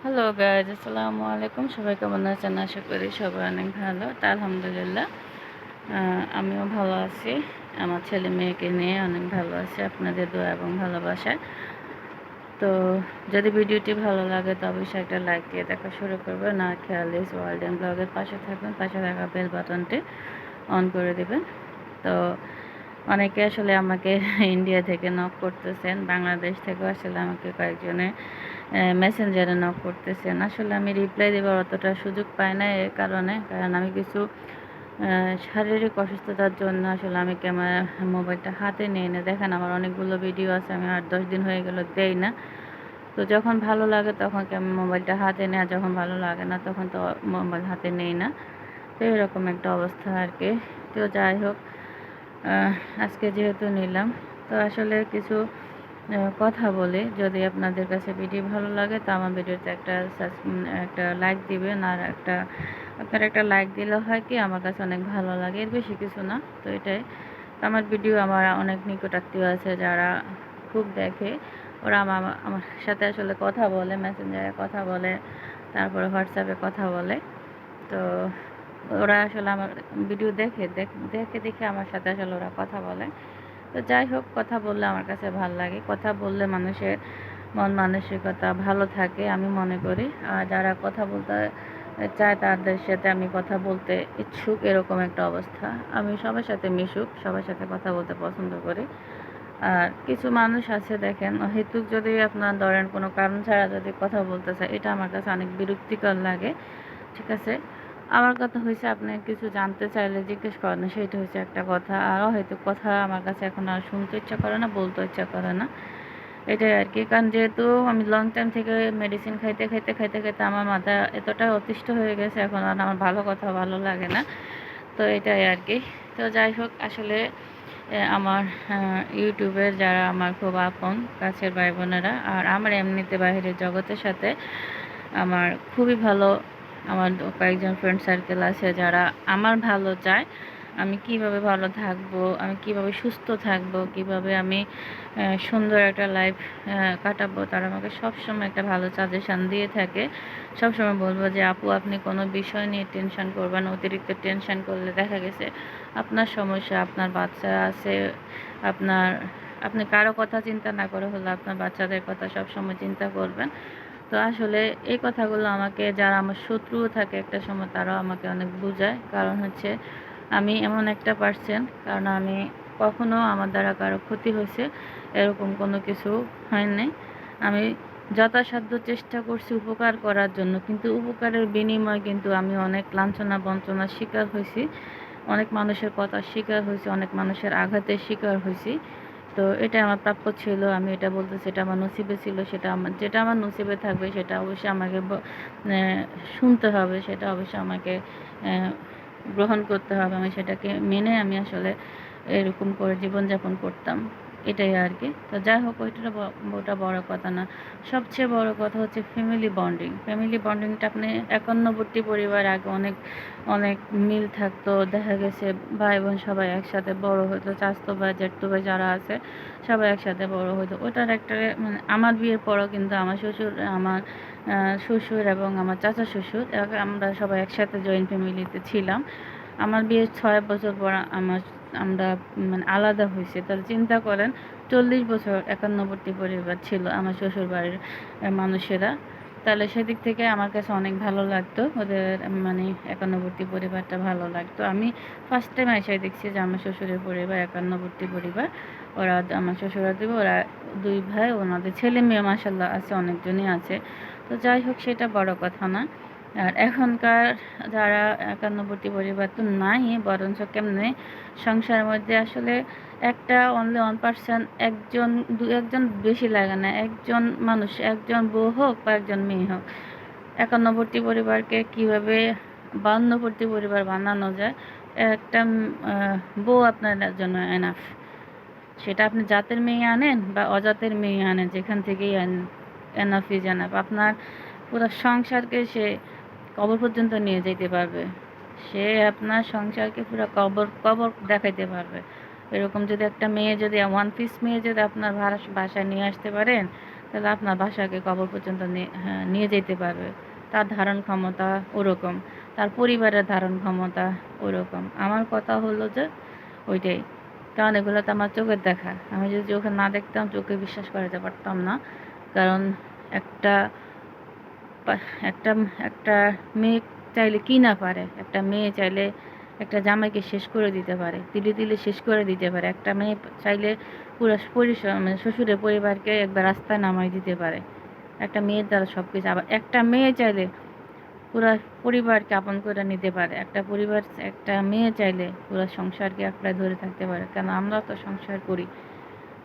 Hello guys, আসসালামু আলাইকুম। সবাই কেমন আছেন? আশা করি সবাই অনেক ভালো। তা আলহামদুলিল্লাহ আমিও ভালো আছি। আমার ছেলে মেয়েকে নিয়ে অনেক ভালো আছি আপনাদের দোয়া এবং ভালোবাসায়। তো যদি ভিডিওটি ভালো লাগে তো অবশ্যই একটা লাইক দিয়ে দেখা শুরু করবেন। আর খেয়ালিস ওয়ার্ল্ড অ্যান্ড ব্লগের পাশে থাকবেন, পাশে থাকা বেল বাটনটি অন করে দেবেন। তো অনেকে আসলে আমাকে ইন্ডিয়া থেকে নক করতেছেন, বাংলাদেশ থেকেও আসলে আমাকে কয়েকজনে মেসেঞ্জারে নক করতেছেন। আসলে আমি রিপ্লাই দেওয়ার অতটা সুযোগ পাই না, এর কারণ আমি কিছু শারীরিক অসুস্থতার জন্য আসলে আমি ক্যামেরা মোবাইলটা হাতে নিই না। দেখেন আমার অনেকগুলো ভিডিও আছে, আমি 8-10 দিন হয়ে গেল দেই না। তো যখন ভালো লাগে তখন মোবাইলটা হাতে নেই, আর যখন ভালো লাগে না তখন তো মোবাইল হাতে নেই না। তো এরকম একটা অবস্থা আর কি। তো যাই হোক, আজকে যেহেতু নিলাম, তো আসলে কিছু কথা বলি। যদি আপনাদের কাছে ভিডিও ভালো লাগে তো আমার ভিডিওতে একটা লাইক দিবেন। আর আপনার একটা লাইক দিলে হয় কি, আমার কাছে অনেক ভালো লাগে, এর বেশি কিছু না। তো এটাই। তো আমার ভিডিও আমার অনেক নিকটাত্মীয় আছে যারা খুব দেখে, ওরা আমার সাথে আসলে কথা বলে, মেসেঞ্জারে কথা বলে, তারপরে হোয়াটসঅ্যাপে কথা বলে। তো ওরা আসলে আমার ভিডিও দেখে দেখে দেখে আমার সাথে আসলে ওরা কথা বলে। তো যাই হোক, কথা বললে আমার কাছে ভালো লাগে। কথা বললে মানুষের মন মানসিকতা ভালো থাকে আমি মনে করি। আর যারা কথা বলতে চায় তাদের সাথে আমি কথা বলতে ইচ্ছুক, এরকম একটা অবস্থা। আমি সবার সাথে মিশুক, সবার সাথে কথা বলতে পছন্দ করি। আর কিছু মানুষ আছে দেখেন, অহেতুক যদি আপনার ধরেন কোনো কারণ ছাড়া যদি কথা বলতে চায়, এটা আমার কাছে অনেক বিরক্তিকর লাগে। ঠিক আছে, আমার কথা হয়েছে আপনি কিছু জানতে চাইলে জিজ্ঞেস করেন না, সেইটা হচ্ছে একটা কথা। আর হয়তো কথা আমার কাছে এখন আর শুনতে ইচ্ছা করে না, বলতে ইচ্ছা করে না, এটাই আর কি। কারণ যেহেতু আমি লং টাইম থেকে মেডিসিন খাইতে খাইতে খাইতে খাইতে আমার মাথা এতটা অতিষ্ঠ হয়ে গেছে, এখন আর আমার ভালো কথা ভালো লাগে না। তো এটাই আর কি। তো যাই হোক, আসলে আমার ইউটিউবের যারা আমার খুব আপন কাছের ভাই বোনেরা, আর আমার এমনিতে বাইরের জগতের সাথে আমার খুবই ভালো, আমার কয়েকজন ফ্রেন্ড সার্কেল আছে যারা আমার ভালো চায়। আমি কিভাবে ভালো থাকবো, আমি কিভাবে সুস্থ থাকবো, কিভাবে আমি সুন্দর একটা লাইফ কাটাবো, তারা আমাকে সবসময় একটা ভালো সাজেশান দিয়ে থাকে। সবসময় বলবো যে আপু, আপনি কোনো বিষয় নিয়ে টেনশন করবেন, অতিরিক্ত টেনশন করলে দেখা গেছে আপনার সমস্যা, আপনার বাচ্চা আছে, আপনার আপনি কারো কথা চিন্তা না করে হলে আপনার বাচ্চাদের কথা সবসময় চিন্তা করবেন। তো আসলে এই কথাগুলো আমাকে যারা আমার শত্রুও থাকে একটা সময়, তারাও আমাকে অনেক বুঝায়। কারণ হচ্ছে আমি এমন একটা পার্সন, কারণ আমি কখনো আমার দ্বারা কারো ক্ষতি হয়েছে এরকম কোনো কিছু হয় নাই। আমি যথাসাধ্য চেষ্টা করছি উপকার করার জন্য, কিন্তু উপকারের বিনিময়ে কিন্তু আমি অনেক লাঞ্ছনা বঞ্চনার শিকার হয়েছি, অনেক মানুষের কথার শিকার হয়েছি, অনেক মানুষের আঘাতের শিকার হয়েছি। তো এটা আমার প্রাপ্য ছিল, আমি এটা বলতেছি, এটা আমার নসিবে ছিল। যেটা আমার নসিবে থাকবে সেটা অবশ্যই আমাকে শুনতে হবে, সেটা অবশ্যই আমাকে গ্রহণ করতে হবে। আমি সেটাকে মেনে আমি আসলে এরকম করে জীবনযাপন করতাম, এটাই আর কি। তো যাই হোক, ওটা বড় কথা না। সবচেয়ে বড় কথা হচ্ছে ফ্যামিলি বন্ডিং। ফ্যামিলি বন্ডিংটা আপনি একান্নবর্তী পরিবার, আগে অনেক অনেক মিল থাকতো, দেখা গেছে ভাই বোন সবাই একসাথে বড় হতো, চাচাতো ভাই জ্যাঠতো ভাই যারা আছে সবাই একসাথে বড় হতো। ওটার একটা মানে আমার বিয়ের পরও কিন্তু আমার শ্বশুর এবং আমার চাচা শ্বশুর আমরা সবাই একসাথে জয়েন্ট ফ্যামিলিতে ছিলাম। আমার বিয়ের 6 বছর পর আমরা মানে আলাদা হয়েছে। তাহলে চিন্তা করেন, 40 বছর একান্নবর্তী পরিবার ছিল আমার শ্বশুর বাড়ির মানুষেরা। তাহলে সেদিক থেকে আমার কাছে অনেক ভালো লাগতো, ওদের মানে একান্নবর্তী পরিবারটা ভালো লাগতো। আমি ফার্স্ট টাইম এসে দেখছি যে আমার শ্বশুরের পরিবার একান্নবর্তী পরিবার। ওরা আমার শ্বশুরা দেবে, ওরা 2 ভাই, ওনাদের ছেলে মেয়ে মাশাল্লাহ আছে, অনেকজনই আছে। তো যাই হোক, সেটা বড় কথা না। আর এখনকার যারা একান্নবর্তী পরিবার তো নাই, বরঞ্চ কেমনে সংসারের মধ্যে আসলে একটা অনলি 1%, একজন বেশি লাগে না, একজন মানুষ, একজন বউ হোক বা একজন মেয়ে হোক, একান্নবর্তী পরিবারকে কিভাবে 52বর্তী পরিবার বানানো যায়। একটা বউ আপনার জন্য এনাফ। সেটা আপনি জাতের মেয়ে আনেন বা অজাতের মেয়ে আনেন, যেখান থেকেই আনেন, এনাফ ইজ এনাফ। আপনার পুরো সংসারকে সে কবর পর্যন্ত নিয়ে যেতে পারবে। সে আপনার সংসারকে পুরো কবর কবর দেখাইতে পারবে। এরকম যদি একটা মেয়ে, যদি 1 পিস মেয়ে যদি আপনার বাসায় নিয়ে আসতে পারেন, তাহলে আপনার বাসাকে কবর পর্যন্ত নিয়ে যেতে পারবে। তার ধারণ ক্ষমতা ওরকম, তার পরিবারের ধারণ ক্ষমতা ওরকম। আমার কথা হলো যে ওইটাই, কারণ এগুলো তো আমার চোখের দেখা। আমি যদি চোখে না দেখতাম, চোখে বিশ্বাস করাতে পারতাম না। কারণ একটা একটা একটা মেয়ে চাইলে কি না পারে, একটা মেয়ে চাইলে একটা জামাইকে শেষ করে দিতে পারে, তিলে তিলে শেষ করে দিতে পারে। একটা মেয়ে চাইলে পুরো মানে শ্বশুরের পরিবারকে একবার রাস্তায় নামাই দিতে পারে। একটা মেয়ের দ্বারা সব কিছু। আবার একটা মেয়ে চাইলে পুরা পরিবারকে আপন করে নিতে পারে। একটা মেয়ে চাইলে পুরো সংসারকে আঁকড়ায় ধরে থাকতে পারে। কেন আমরা তো সংসার করি,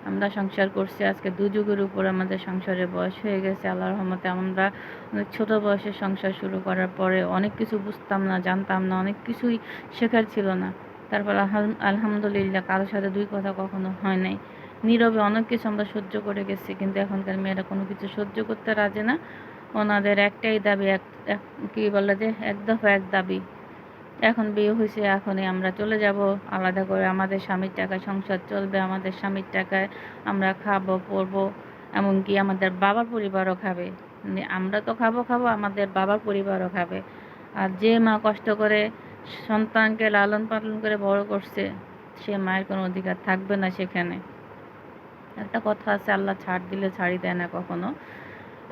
আমরা সংসার করছি আজকে 2 যুগের উপর আমাদের সংসারের বয়স হয়ে গেছে আল্লাহর রহমতে। আমরা অনেক ছোট বয়সে সংসার শুরু করার পরে অনেক কিছু বুঝতাম না, জানতাম না, অনেক কিছুই শেখার ছিল না। তারপর আলহামদুলিল্লাহ কারোর সাথে 2 কথা কখনো হয় নাই। নীরবে অনেক কিছু আমরা সহ্য করে গেছি, কিন্তু এখনকার মেয়েরা কোনো কিছু সহ্য করতে রাজি না। ওনাদের একটাই দাবি, কি বলে যে এক দফা এক দাবি। এখন বিয়ে হয়েছে, এখনই আমরা চলে যাব আলাদা করে, আমাদের স্বামীর টাকায় সংসার চলবে, আমাদের স্বামীর টাকায় আমরা খাবো পরবো, এমনকি আমাদের বাবার পরিবারও খাবে। মানে আমরা তো খাবো খাবো, আমাদের বাবার পরিবারও খাবে। আর যে মা কষ্ট করে সন্তানকে লালন পালন করে বড় করছে, সে মায়ের কোনো অধিকার থাকবে না সেখানে। একটা কথা আছে, আল্লাহ ছাড় দিলে ছাড়ি দেয় না কখনো।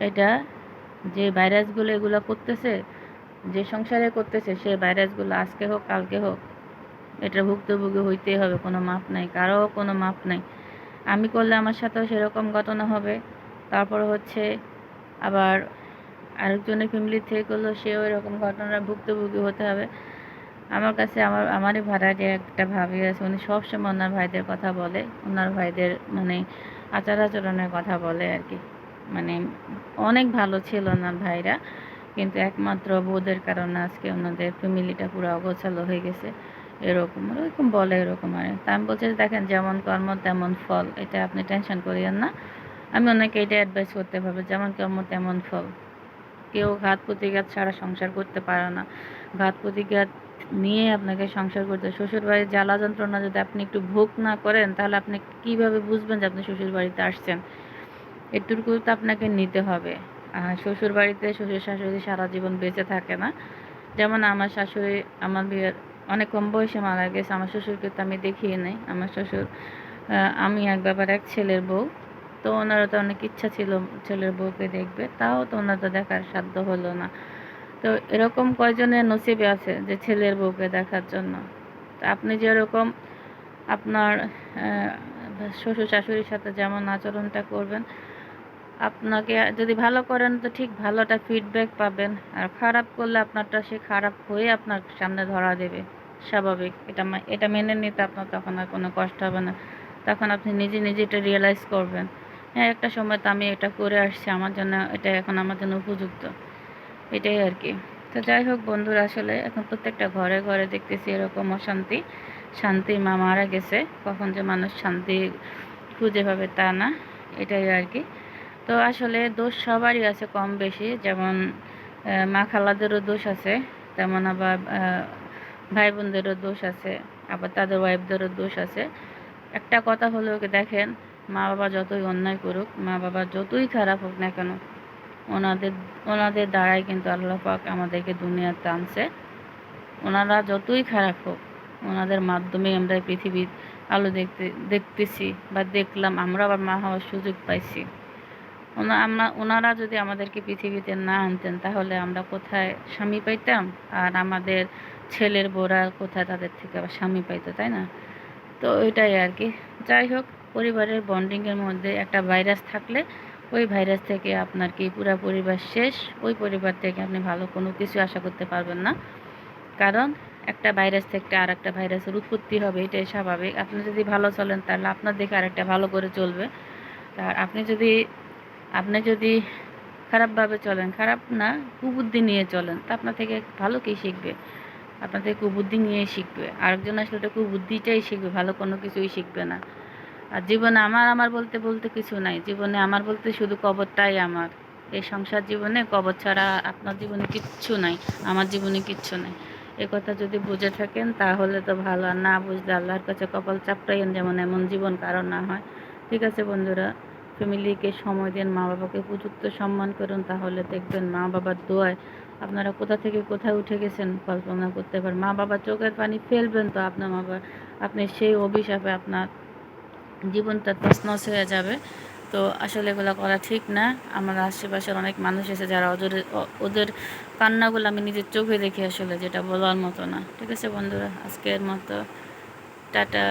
এটা যে ভাইরাসগুলো এগুলো করতেছে, যে সংসারে করতেছে, সে ভাইরাসগুলো আজকে হোক কালকে হোক এটা ভুক্তভোগী হইতেই হবে। কোনো মাপ নাই, কারো কোনো মাপ নাই। আমি করলে আমার সাথেও সেরকম ঘটনা হবে। তারপর হচ্ছে আবার আরেকজনের ফ্যামিলি থেকে করলেও সেও এরকম ঘটনার ভুক্তভোগী হতে হবে। আমার কাছে আমারই ভাড়াটে একটা ভাবি আছে, উনি সবসময় ওনার ভাইদের কথা বলে, ওনার ভাইদের মানে আচার আচরণের কথা বলে আর কি। মানে অনেক ভালো ছিল ওনার ভাইরা, কিন্তু একমাত্র বউদের কারণে আজকে ওনাদের ফ্যামিলিটা পুরো অগোছালো হয়ে গেছে। ওরকম বলে এরকম। আর তা আমি বলছি যে, দেখেন যেমন কর্ম তেমন ফল, এটা আপনি টেনশন করিয়েন না। আমি ওনাকে এটা অ্যাডভাইস করতে পারবো, যেমন কর্ম তেমন ফল। কেউ ঘাত প্রতিঘাত ছাড়া সংসার করতে পারে না। ঘাত প্রতিঘাত নিয়ে আপনাকে সংসার করতে, শ্বশুরবাড়ির জ্বালা যন্ত্রণা যদি আপনি একটু ভোগ না করেন, তাহলে আপনি কিভাবে বুঝবেন যে আপনি শ্বশুরবাড়িতে আসছেন? এটুকু তো আপনাকে নিতে হবে। আর শ্বশুরবাড়িতে শ্বশুর শাশুড়ি সারা জীবন বেঁচে থাকে না। যেমন আমার শাশুড়ি আমার বিয়ের অনেক কম বয়সে মারা গেছে। আমার শ্বশুরকে তো আমি দেখিই নাই। আমার শ্বশুর আমি এক বাবার এক ছেলের বউ। তো ওনারও তো অনেক ইচ্ছা ছিল ছেলের বউকে দেখবে, তাও তো ওনার তো দেখার সাধ্য হলো না। তো এরকম কয়জনের নসিবে আছে যে ছেলের বউকে দেখার জন্য? তো আপনি যেরকম আপনার শ্বশুর শাশুড়ির সাথে যেমন আচরণটা করবেন, আপনাকে যদি ভালো করেন তো ঠিক ভালোটা ফিডব্যাক পাবেন, আর খারাপ করলে আপনারটা সে খারাপ হয়ে আপনার সামনে ধরা দেবে। স্বাভাবিক, এটা মেনে নিতে আপনার তখন আর কোনো কষ্ট হবে না। তখন আপনি নিজে নিজে এটা রিয়েলাইজ করবেন, হ্যাঁ একটা সময় তো আমি এটা করে আসছি, আমার জন্য এটা এখন আমার জন্য উপযুক্ত। এটাই আর কি। তো যাই হোক বন্ধুরা, আসলে এখন প্রত্যেকটা ঘরে ঘরে দেখতেছি এরকম অশান্তি। শান্তির মা মারা গেছে, কখন যে মানুষ শান্তি খুঁজে পাবে তা না, এটাই আর কি। তো আসলে দোষ সবারই আছে কম বেশি, যেমন মা খালাদেরও দোষ আছে, তেমন আবার ভাই বোনদেরও দোষ আছে, আবার তাদের ওয়াইফদেরও দোষ আছে। একটা কথা হলো কি, দেখেন মা বাবা যতই অন্যায় করুক, মা বাবা যতই খারাপ হোক না কেন, ওনাদের ওনাদের দ্বারাই কিন্তু আল্লাহ পাক আমাদেরকে দুনিয়াতে আনছে। ওনারা যতই খারাপ হোক, ওনাদের মাধ্যমেই আমরা পৃথিবীর আলো দেখতেছি বা দেখলাম, আমরা আবার মা হওয়ার সুযোগ পাইছি। ওনারা যদি আমাদেরকে পৃথিবীতে না আনতেন, তাহলে আমরা কোথায় স্বামী পাইতাম? আর আমাদের ছেলের বউরা কোথায় তাদের থেকে আবার স্বামী পাইতো, তাই না? তো ওইটাই আর কি। যাই হোক, পরিবারের বন্ডিংয়ের মধ্যে একটা ভাইরাস থাকলে, ওই ভাইরাস থেকে আপনার কি পুরা পরিবার শেষ। ওই পরিবার থেকে আপনি ভালো কোনো কিছু আশা করতে পারবেন না। কারণ একটা ভাইরাস থেকে আর একটা ভাইরাসের উৎপত্তি হবে, এটাই স্বাভাবিক। আপনি যদি ভালো চলেন, তাহলে আপনার দেখে আরেকটা ভালো করে চলবে। আর আপনি যদি খারাপভাবে চলেন, খারাপ না কুবুদ্ধি নিয়ে চলেন, তা আপনার থেকে ভালো কে শিখবে? আপনার থেকে কুবুদ্ধি নিয়েই শিখবে। আরেকজন আসলে ওটা কুবুদ্ধিটাই শিখবে, ভালো কোনো কিছুই শিখবে না। আর জীবনে আমার আমার বলতে বলতে কিছু নাই। জীবনে আমার বলতে শুধু কবরটাই আমার। এই সংসার জীবনে কবর ছাড়া আপনার জীবনে কিচ্ছু নাই, আমার জীবনে কিচ্ছু নাই। এ কথা যদি বুঝে থাকেন তাহলে তো ভালো, আর না বুঝলে আল্লাহর কাছে কপাল চাপড়াইয়েন, যেমন এমন জীবন কারো না হয়। ঠিক আছে বন্ধুরা, ফ্যামিলিকে সময় দেন, মা বাবাকে উপযুক্ত সম্মান করুন, তাহলে দেখবেন মা বাবার দোয়ায় আপনারা কোথা থেকে কোথায় উঠে গেছেন কল্পনা করতে পারেন। মা বাবা চোখের পানি ফেলবেন তো আপনার মা বাবা, আপনি সেই অভিশাপে আপনার জীবনটা তছনছ হয়ে যাবে। তো আসলে এগুলো করা ঠিক না। আমার আশেপাশের অনেক মানুষ আছে যারা ওদের কান্নাগুলো আমি নিজের চোখে দেখি, আসলে যেটা বলার মতো না। ঠিক আছে বন্ধুরা, আজকের মতো টাটা।